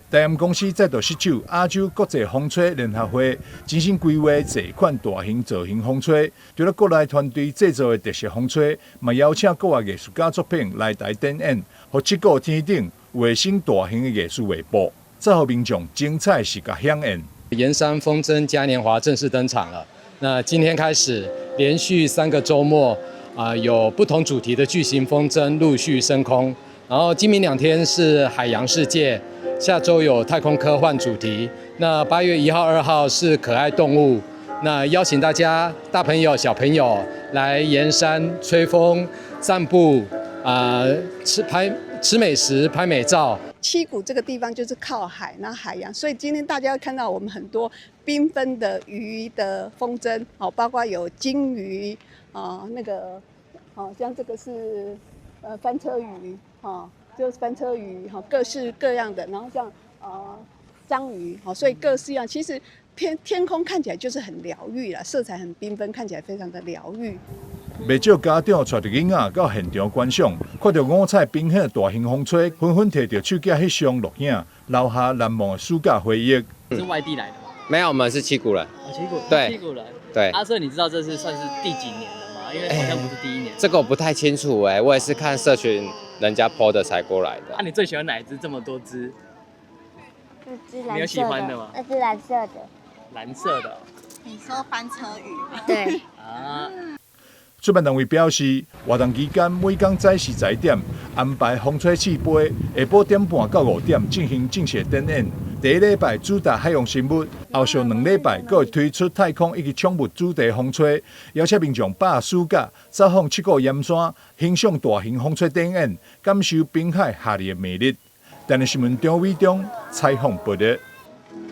台鹽公司再度攜手亞洲國際風吹聯合會，精心規劃多款大型造型風吹，除了國內團隊製造的特色風吹，嘛邀請國外藝術家作品來台展演，和7個天頂衛星大型的藝術畫布，再讓民眾精彩視覺饗宴。鹽山風箏嘉年華正式登場了。那今天開始，連續3個週末，有不同主題的巨型風箏陸續升空。然後今明2天是海洋世界，下週有太空科幻主題。那8月1號、2號是可愛動物。那邀請大家大朋友、小朋友來鹽山吹風、散步，吃美食、拍美照。七股這個地方就是靠海，然後海洋，所以今天大家會看到我們很多繽紛的魚的風箏，包括有金魚像這個是翻車魚，就是翻車魚，各式各樣的，然後像章魚，所以各式樣，其實天空看起來就是很療癒啦，色彩很繽紛，看起來非常的療癒。不少家長帶着囡仔到現場觀賞，看到五彩繽紛的大型風吹，紛紛摕着手機翕相錄影，留下難忘的暑假回憶。是外地來的嗎？沒有，我們是七股人。七股，對，七股人。對。所以你知道這是算是第幾年了嗎？因為好像不是第1年。這個我不太清楚我也是看社群人家 po 的才過來的。你最喜歡哪一隻？這麼多隻？這隻藍色的。你有喜歡的嗎？那隻藍色的。藍色的。你說翻車魚？對。主辦單位表示，活動期間每天早時10點安排風吹起飛，下晡1點半到5點進行正式展演。第1禮拜主打海洋生物，後續2禮拜還會推出太空以及寵物主題風吹，邀請民眾把暑假走訪7個鹽山，欣賞大型風吹展演，感受濱海夏日的魅力。台南新聞張偉忠採訪報道。